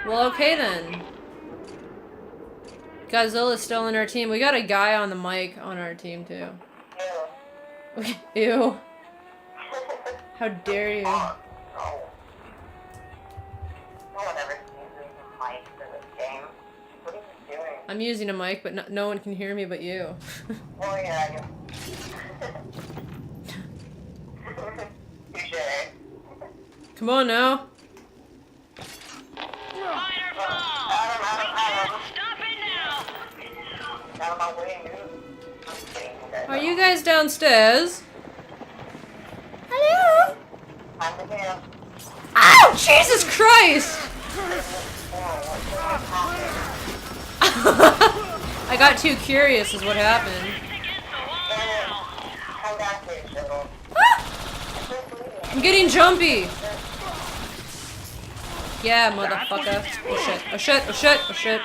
Well, okay then. Zilla's still in our team. We got a guy on the mic on our team too. Ew. How dare you? No one ever uses a mic for this game. What are you doing? I'm using a mic, but no one can hear me but you. Oh yeah, Touché. Come on now. Are you guys downstairs? Hello? Ow! Jesus Christ! I got too curious is what happened. I'm getting jumpy! Yeah, motherfucker. Oh shit, oh shit, oh shit, oh shit.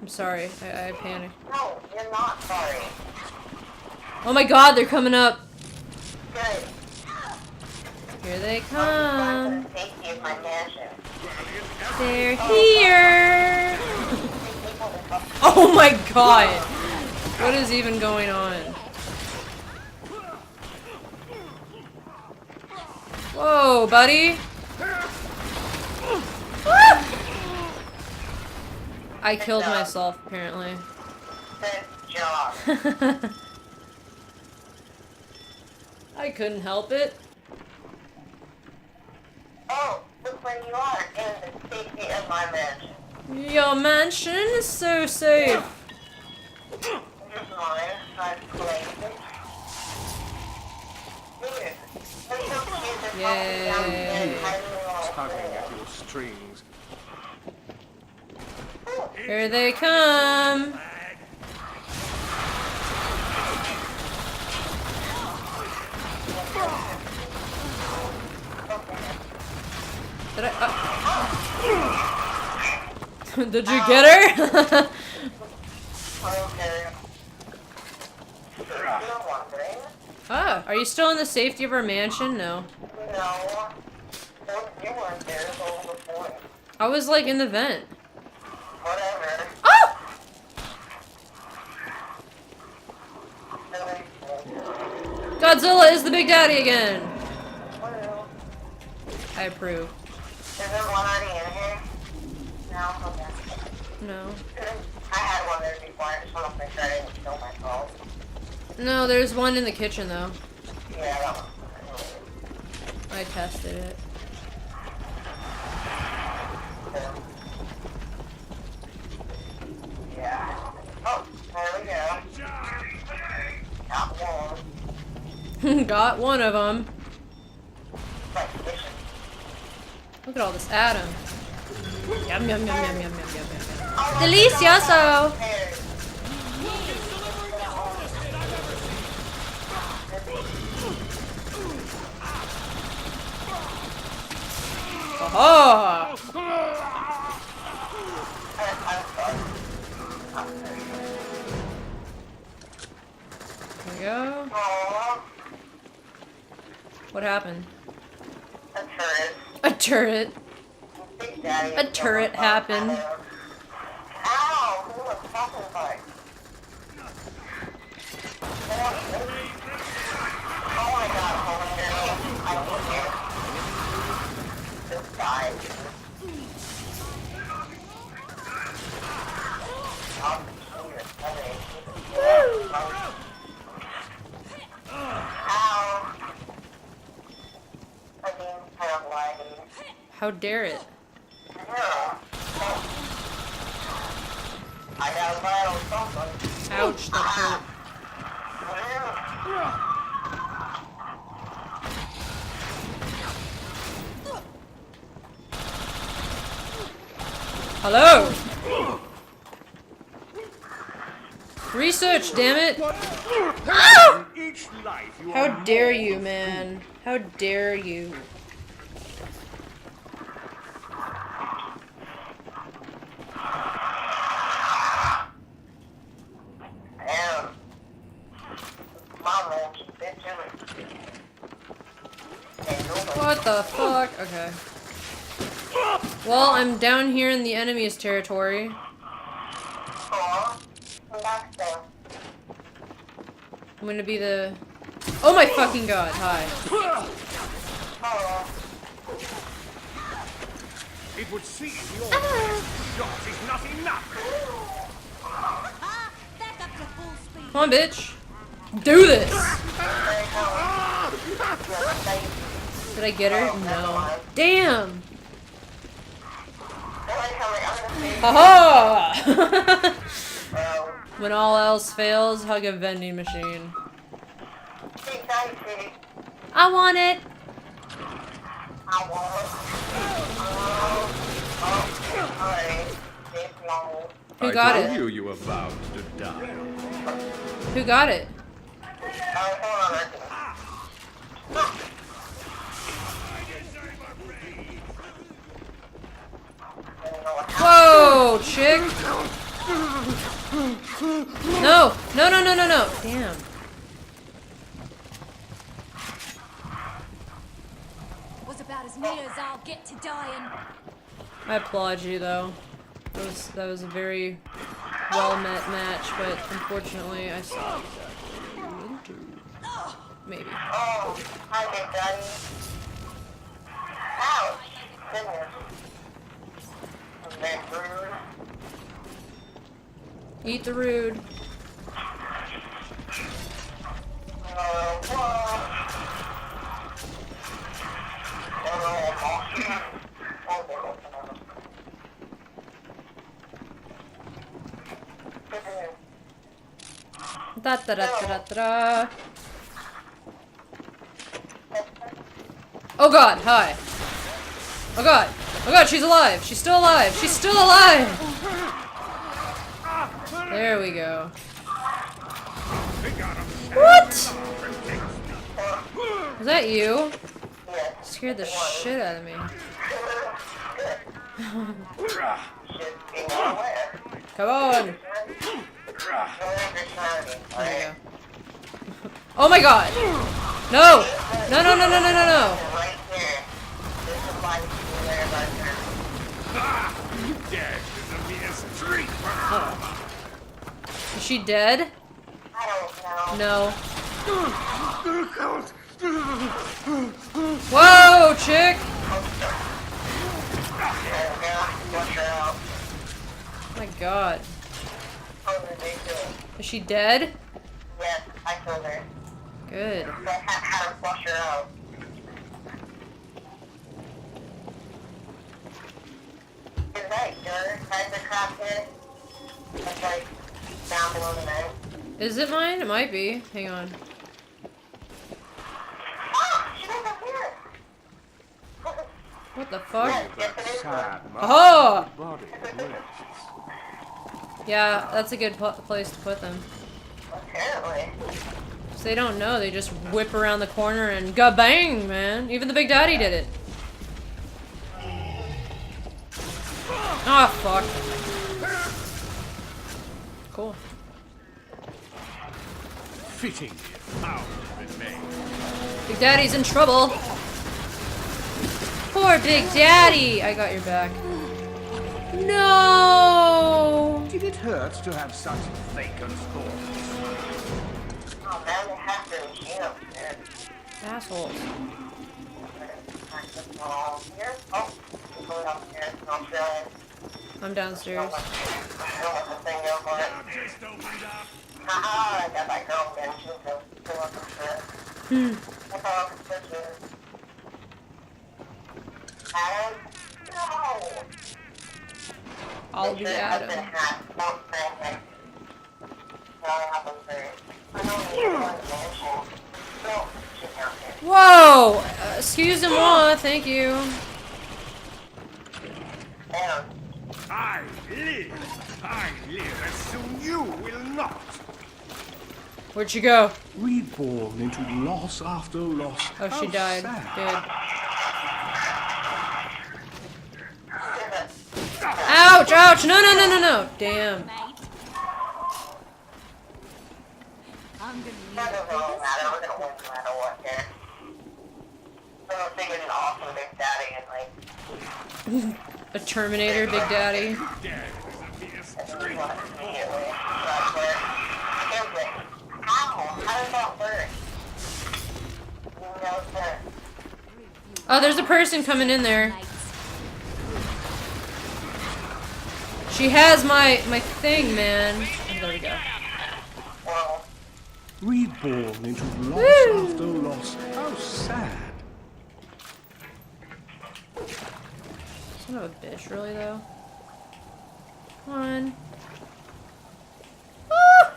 I'm sorry, I panicked. No, you're not sorry. Oh my god, they're coming up. Good. Here they come. Safety of my mansion. They're here. Oh my god. What is even going on? Whoa, buddy. I killed myself, apparently. Good job. I couldn't help it. Oh, look where you are, in the safety of my mansion. Your mansion is so safe. Here's mine. I've claimed it. Here. Yay. Tugging at your strings. Here they come. Did I? Did you get her? Ah, are you still in the safety of our mansion? No. No. You weren't there, so the point. I was like in the vent. Whatever. Oh! Godzilla is the big daddy again. I approve. Is there one already in here? No? Okay. No. I had one there before, I just want to make sure I didn't kill myself. No, there's one in the kitchen though. Yeah, that one. I tested it. Yeah. Oh, there we go. Got one. Got one of them. Like fishing. Look at all this Adam. Yum yum yum yum yum yum yum yum. Delicioso. Oh! Here we go. What happened? A turret. A turret. A turret happened. Ow! Who was talking about? Oh my god, I hate you. Just died. Ow! I'm being kind of laggy. How dare it? I got a battle something. Ouch, that hurt. Hello! Research, damn it! Ah! How dare you, man? How dare you? What the fuck? Okay. Well, I'm down here in the enemy's territory. Aw, I'm back there. I'm gonna be the... Oh my fucking god, hi. Oh, It would seem your best shot is not enough. Come on, bitch. Do this! Did I get her? No. Damn! Haha! When all else fails, hug a vending machine. I want it! Who got I it? told you were about to die. Who got it? Whoa, chick! No! No, no, no, no, no! Damn. Was about as near as I'll get to dying. I applaud you, though. That was a very well-met match, but unfortunately, I saw maybe. Oh, hi there, Daddy. Ouch. Goodness. Was that rude? Eat the rude. Da da da da da da. Oh god, hi. Oh god. Oh god, she's alive. She's still alive. She's still alive. There we go. What? Was that you? Scared the shit out of me. Come on. There you go. Oh my god! No! No, no, no, no, no, no, no! Right here. This is why you there right there. Death is a mere street. Is she dead? I don't know. No. Whoa, chick! Watch her out. Oh my god. How did they do it? Is she dead? Yes, I killed her. Good. I had to flush her out. Is that your Geyser crap here? That's like down below the vent. Is it mine? It might be. Hang on. Ah! She was up here! What the fuck? Yes, it is. Sad Oh! body rests. Yeah, that's a good place to put them. Apparently. So they don't know. They just whip around the corner and ga-bang, man. Even the Big Daddy did it. Ah, fuck. Cool. Fitting how it may. Big Daddy's in trouble. Poor Big Daddy. I got your back. No. Did it hurt to have such vacant thoughts? Oh man, they have to machine upstairs. Assholes. Here? Oh, going upstairs in Australia. I'm downstairs. I don't want the thing go for it. Haha, I got that girl again. She's going to go up upstairs. What's all the switches? Adam? No! I'll be Adam. Whoa! Excusez-moi, thank you. I live, as soon you will not. Where'd she go? Reborn into loss after loss. Oh, she How died. sad. Good. Ouch! Ouch! No! No! No! No! No! Damn. I'm gonna need That doesn't really matter. We're gonna win no matter what here. So was thinking an awesome Big Daddy and like... A Terminator, Big Daddy. How does that work? No, sir. Oh, there's a person coming in there. She has my thing, man. Oh, there we go. Well, Reborn into loss after loss. How sad. Son of a bitch, really though. Come on. Ah!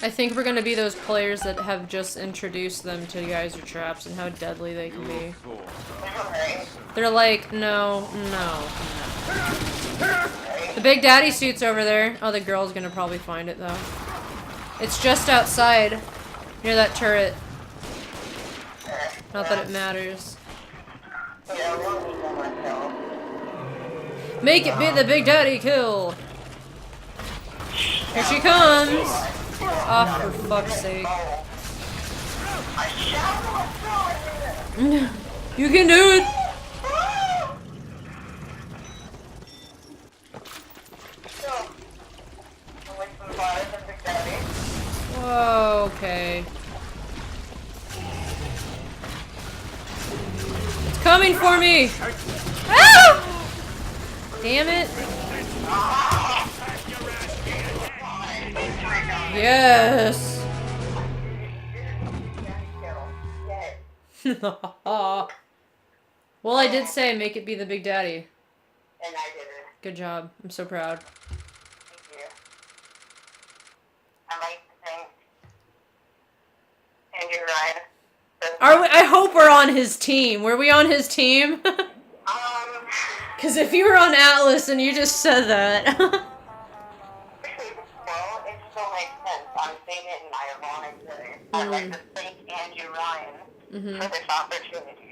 I think we're gonna be those players that have just introduced them to geyser traps and how deadly they can be. They're like, no. The Big Daddy suit's over there. Oh, the girl's gonna probably find it though. It's just outside, near that turret. Not that it matters. Make it be the Big Daddy kill. Here she comes. Oh, for fuck's sake. You can do it. Whoa, okay. It's coming for me. Ah! Damn it. Yes. Well, I did say make it be the Big Daddy. And I did it. Good job. I'm so proud. Thank you. I like to think. And you're right. Are we, I hope we're on his team. Were we on his team? Because if you were on Atlas and you just said that. Well, it still makes sense. I'm saying it in ironic way. I'd like to thank Andrew Ryan for this opportunity.